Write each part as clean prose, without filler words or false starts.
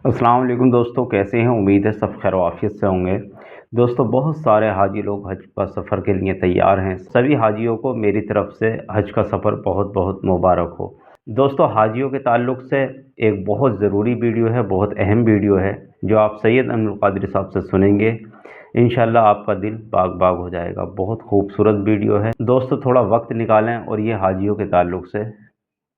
अस्सलाम वालेकुम दोस्तों, कैसे हैं? उम्मीद है सब खैर आफियत से होंगे। दोस्तों, बहुत सारे हाजी लोग हज का सफ़र के लिए तैयार हैं। सभी हाजियों को मेरी तरफ से हज का सफ़र बहुत बहुत मुबारक हो। दोस्तों, हाजियों के ताल्लुक़ से एक बहुत ज़रूरी वीडियो है, बहुत अहम वीडियो है, जो आप सैयद अमीनुल क़ादरी साहब से सुनेंगे। इंशाअल्लाह आपका दिल बाग बाग हो जाएगा। बहुत खूबसूरत वीडियो है। दोस्तों, थोड़ा वक्त निकालें और ये हाजियों के ताल्लुक़ से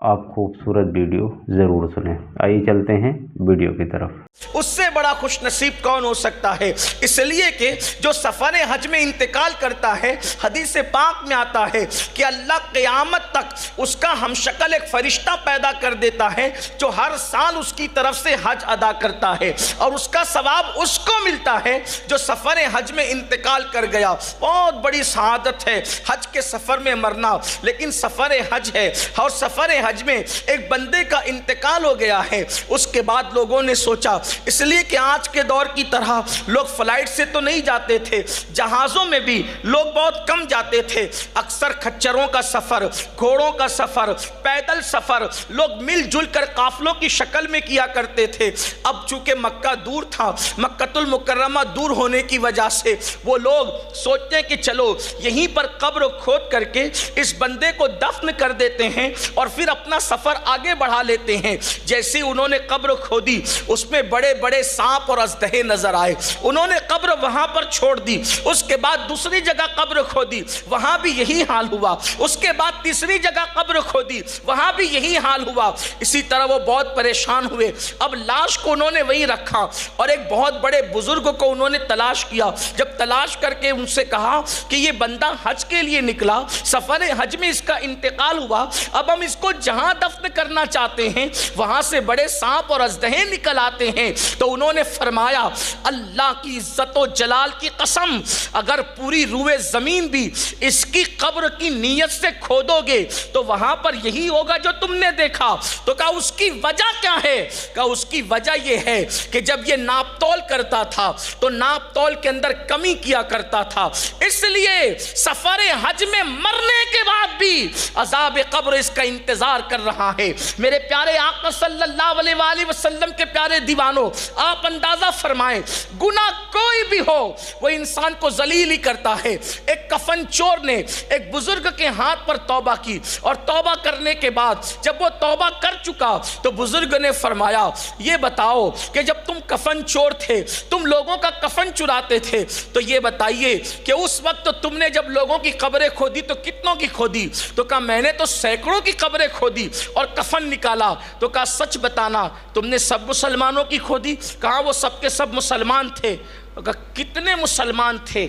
आप खूबसूरत वीडियो ज़रूर सुनें। आइए चलते हैं वीडियो की तरफ। उससे बड़ा खुश नसीब कौन हो सकता है, इसलिए कि जो सफ़र हज में इंतकाल करता है, हदीस पाक में आता है कि अल्लाह क़यामत तक उसका हमशक्ल एक फ़रिश्ता पैदा कर देता है जो हर साल उसकी तरफ से हज अदा करता है, और उसका सवाब उसको मिलता है जो सफ़र हज में इंतकाल कर गया। बहुत बड़ी शहादत है हज के सफ़र में मरना, लेकिन सफ़र हज है और सफ़र हज में एक बंदे का इंतकाल हो गया है। उसके बाद लोगों ने सोचा, इसलिए कि आज के दौर की तरह लोग फ्लाइट से तो नहीं जाते थे, जहाज़ों में भी लोग बहुत कम जाते थे। अक्सर खच्चरों का सफ़र, घोड़ों का सफ़र, पैदल सफ़र लोग मिलजुल कर काफ़लों की शक्ल में किया करते थे। अब चूँकि मक्का दूर था, मक्कतुल मुकर्रमा दूर होने की वजह से वो लोग सोचते हैं कि चलो यहीं पर कब्र खोद करके इस बंदे को दफन कर देते हैं और फिर अपना सफ़र आगे बढ़ा लेते हैं। जैसे ही उन्होंने कब्र खोदी, उसमें बड़े बड़े सांप और अजदहे नजर आए। उन्होंने कब्र वहां पर छोड़ दी। उसके बाद दूसरी जगह कब्र खोदी, वहां भी यही हाल हुआ। उसके बाद तीसरी जगह कब्र खोदी, वहां भी यही हाल हुआ। इसी तरह वो बहुत परेशान हुए। अब लाश को उन्होंने वहीं रखा और एक बहुत बड़े बुजुर्ग को उन्होंने तलाश किया। जब तलाश करके उनसे कहा कि ये बंदा हज के लिए निकला, सफर हज में इसका इंतकाल हुआ, अब हम इसको जहां दफन करना चाहते हैं वहां से बड़े सांप और अजदहे निकल आते हैं। तो उन्होंने फरमाया, अल्लाह की इज्जत और जलाल की कसम, अगर पूरी रूए जमीन भी इसकी कब्र की नीयत से खोदोगे तो वहां पर यही होगा जो तुमने देखा। तो कहा उसकी वजह क्या है? कहा उसकी वजह यह है कि जब ये नापतोल करता था तो नापतोल के अंदर कमी किया करता था, इसलिए सफर हज में मरने के बाद भी अजाब कब्र इसका इंतजार कर रहा है। मेरे प्यारे आका सल्लल्लाहु अलैहि वसल्लम के प्यारे दीवानों, आप अंदाजा फरमाएं, गुनाह कोई भी हो वो इंसान को जलील ही करता है। एक कफन चोर ने एक बुजुर्ग के हाथ पर तौबा की, और तौबा करने के बाद जब वो तौबा कर चुका तो बुजुर्ग ने फरमाया, ये बताओ कि जब तुम कफन चोर थे, तुम लोगों का कफन चुराते थे, तो ये बताइए कि उस वक्त तो तुमने जब लोगों की कब्रें खोदी तो कितनों की खोदी? तो कहा मैंने तो सैकड़ों की कब्रें खोदी और कफन निकाला। तो कहा सच बताना, तुमने सब मुसलमानों की खोदी? कहा वो सब के सब मुसलमान थे। तो कहा कितने मुसलमान थे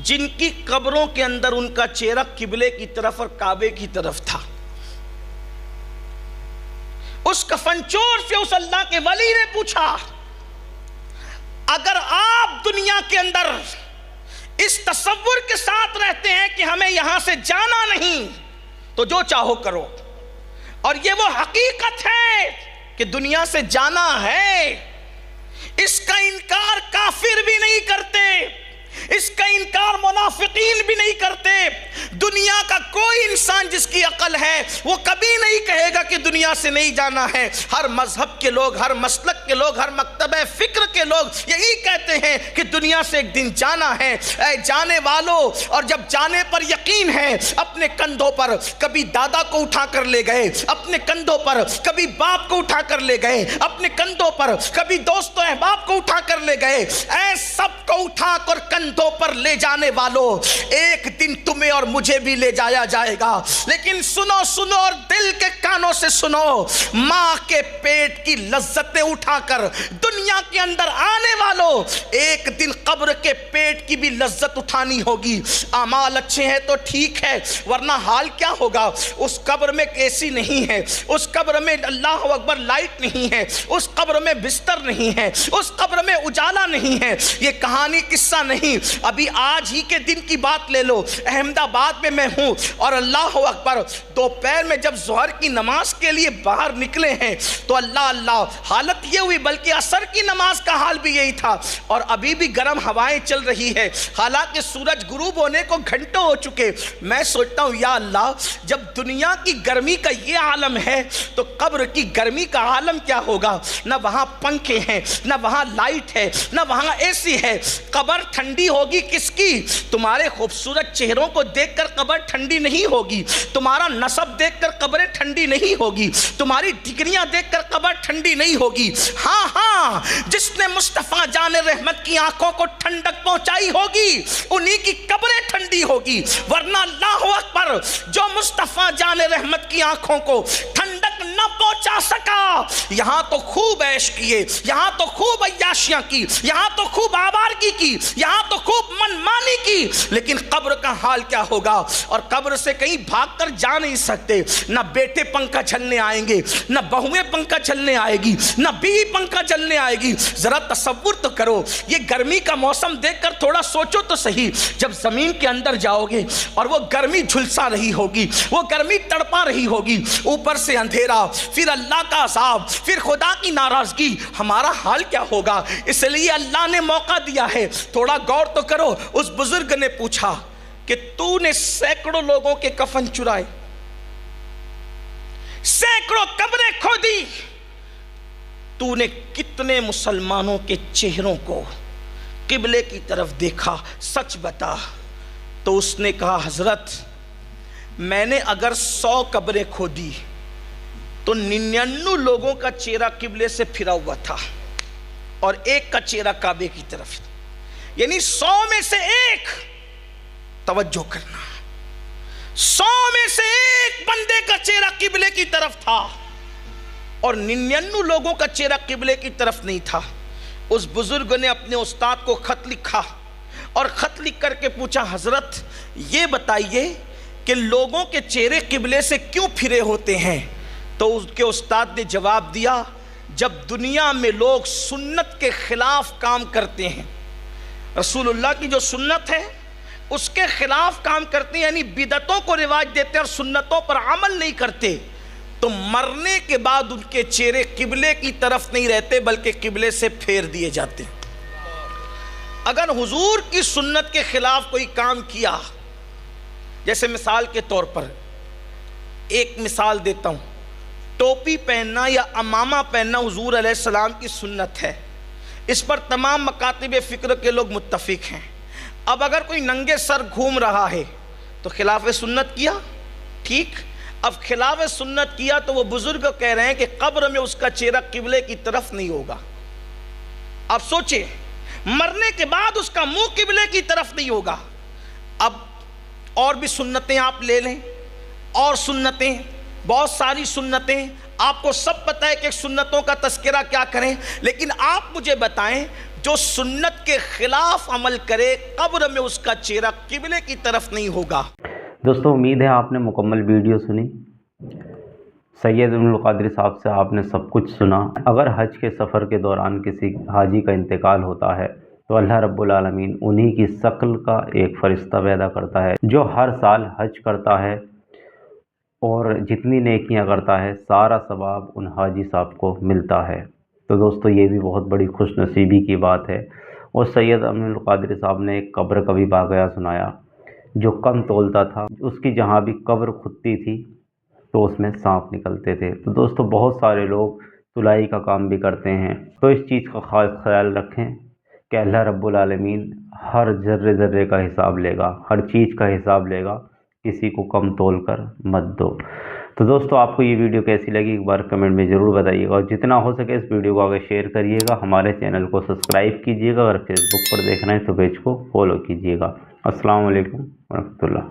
जिनकी कब्रों के अंदर उनका चेहरा किबले की तरफ और काबे की तरफ था? उस कफन चोर से उस अल्लाह के वली ने पूछा, अगर आप दुनिया के अंदर इस तसव्वुर के साथ रहते हैं कि हमें यहां से जाना नहीं, तो जो चाहो करो, और ये वो हकीकत है कि दुनिया से जाना है, इसका इनकार काफिर भी नहीं करते, इसका इनकार मुनाफिकीन भी नहीं करते। दुनिया का कोई इंसान जिसकी अकल है वो कभी नहीं कहेगा कि दुनिया से नहीं जाना है। हर मजहब के लोग, हर मसलक के लोग, हर मकतबे फिक्र के लोग यही कहते हैं कि दुनिया से एक दिन जाना है। ऐ जाने वालों, और जब जाने पर यकीन है, अपने कंधों पर कभी दादा को उठा कर ले गए, अपने कंधों पर कभी बाप को उठा कर ले गए, अपने कंधों पर कभी दोस्तों अहबाब को उठा कर ले गए। ऐ सबको उठा कर कंधों पर ले जाने वालों, एक दिन तुम्हें और मुझे भी ले जाया जाएगा। लेकिन सुनो सुनो और दिल के कानों से सुनो, मां के पेट की लज्जतें उठाकर दुनिया के अंदर आने वालों, एक दिन कब्र के पेट की भी लज्जत उठानी होगी। अमाल अच्छे हैं तो ठीक है, वरना हाल क्या होगा? उस कब्र में एसी नहीं है, उस कब्र में अल्लाह अकबर लाइट नहीं है, उस कब्र में बिस्तर नहीं है, उस कब्र में उजाला नहीं है। ये कहानी किस्सा नहीं नहीं, अभी आज ही के दिन की बात ले लो। अहमदाबाद में मैं हूँ और अल्लाह अकबर, दोपहर में जब ज़ोहर की नमाज के लिए बाहर निकले हैं तो अल्लाह अल्लाह हालत ये हुई, बल्कि असर की नमाज का हाल भी यही था। और अभी भी गर्म हवाएं चल रही है, हालांकि सूरज गुरूब होने को घंटों हो चुके। मैं सोचता हूँ या अल्लाह, जब दुनिया की गर्मी का ये आलम है तो कब्र की गर्मी का आलम क्या होगा। न वहाँ पंखे हैं, न वहाँ लाइट है, न वहाँ एसी है। कब्र ठंडी होगी किसकी? तुम्हारे खूबसूरत चेहरों को देखकर कब्र ठंडी नहीं होगी, तुम्हारा नसब देखकर कब्र ठंडी नहीं होगी, तुम्हारी डिग्रियां देखकर कब्र ठंडी नहीं होगी। हाँ हाँ, जिसने मुस्तफ़ा जाने रहमत की आंखों को ठंडक पहुंचाई होगी उन्हीं की कब्रें ठंडी होगी। वरना अल्लाह अकबर, जो मुस्तफ़ा जाने रहमत की आंखों को ठंडक न पहुंचा सका, यहाँ तो खूब ऐश किए, यहाँ तो खूब अय्याशियां की, यहाँ तो खूब आवारगी की, यहाँ तो खूब मनमानी की, लेकिन कब्र का हाल क्या होगा। और कब्र से कहीं भागकर जा नहीं सकते। न बेटे पंखा झलने आएंगे, न बहुएं पंखा झलने आएगी, न बीवी पंखा झलने आएगी। जरा तसव्वुर तो करो, ये गर्मी का मौसम देखकर थोड़ा सोचो तो सही। जब जमीन के अंदर जाओगे और वो गर्मी झुलसा रही होगी, वो गर्मी तड़पा रही होगी, ऊपर से अंधेरा, फिर अल्लाह का अज़ाब, फिर खुदा की नाराजगी, हमारा हाल क्या होगा। इसलिए अल्लाह ने मौका दिया है, थोड़ा गौर तो करो। उस बुजुर्ग ने पूछा कि तूने सैकड़ों लोगों के कफन चुराए, सैकड़ों कब्रें खोदी, तूने कितने मुसलमानों के चेहरों को किबले की तरफ देखा, सच बता। तो उसने कहा, हजरत मैंने अगर 100 कब्रें खोदी तो 99 लोगों का चेहरा किबले से फिरा हुआ था और एक का चेहरा काबे की तरफ, यानी 100 में से एक, तवज्जो करना, 100 में से एक बंदे का चेहरा किबले की तरफ था और 99 लोगों का चेहरा किबले की तरफ नहीं था। उस बुजुर्ग ने अपने उस्ताद को खत लिखा और खत लिख करके पूछा, हजरत ये बताइए कि लोगों के चेहरे किबले से क्यों फिरे होते हैं। तो उसके उस्ताद ने जवाब दिया, जब दुनिया में लोग सुन्नत के खिलाफ काम करते हैं, रसूलुल्लाह की जो सुन्नत है उसके खिलाफ काम करते हैं, यानी बिदतों को रिवाज देते हैं और सुन्नतों पर अमल नहीं करते, तो मरने के बाद उनके चेहरे किबले की तरफ नहीं रहते बल्कि किबले से फेर दिए जाते हैं। अगर हुजूर की सुन्नत के खिलाफ कोई काम किया, जैसे मिसाल के तौर पर एक मिसाल देता हूँ, टोपी पहनना या अमामा पहनना हुजूर अलैहिस्सलाम की सुन्नत है, इस पर तमाम मकातिब फ़िक्र के लोग मुत्तफिक हैं। अब अगर कोई नंगे सर घूम रहा है तो खिलाफ सुन्नत किया, ठीक। अब खिलाफ सुन्नत किया तो वो बुजुर्ग कह रहे हैं कि कब्र में उसका चेहरा किबले की तरफ नहीं होगा। अब सोचे, मरने के बाद उसका मुंह किबले की तरफ नहीं होगा। अब और भी सुन्नतें आप ले लें, और सुन्नतें, बहुत सारी सुन्नतें, आपको सब पता है कि सुन्नतों का तस्करा क्या करें, लेकिन आप मुझे बताएं जो सुन्नत के खिलाफ अमल करे कब्र में उसका चेहरा किबले की तरफ नहीं होगा। दोस्तों उम्मीद है आपने मुकम्मल वीडियो सुनी। सैयद अब्दुल कादिर साहब से आपने सब कुछ सुना। अगर हज के सफ़र के दौरान किसी हाजी का इंतकाल होता है तो अल्लाह रब्बुल आलमीन उन्हीं की शक्ल का एक फ़रिश्ता पैदा करता है जो हर साल हज करता है और जितनी नेकियां करता है सारा सवाब उन हाजी साहब को मिलता है। तो दोस्तों ये भी बहुत बड़ी खुशनसीबी की बात है। और सैयद अब्दुल कादिर साहब ने एक कब्र का भी वाक़या सुनाया जो कम तोलता था, उसकी जहाँ भी कब्र खुदती थी तो उसमें सांप निकलते थे। तो दोस्तों बहुत सारे लोग तुलाई का काम भी करते हैं, तो इस चीज़ का खास ख्याल रखें कि अल्लाह रब्बुल आलमीन हर ज़र्रे ज़र्रे का हिसाब लेगा, हर चीज़ का हिसाब लेगा, किसी को कम तोल कर मत दो। तो दोस्तों आपको ये वीडियो कैसी लगी एक बार कमेंट में ज़रूर बताइएगा और जितना हो सके इस वीडियो को आगे शेयर करिएगा। हमारे चैनल को सब्सक्राइब कीजिएगा, अगर फेसबुक पर देखना है तो पेज को फॉलो कीजिएगा। अस्सलाम वालेकुम वरहमतुल्लाह।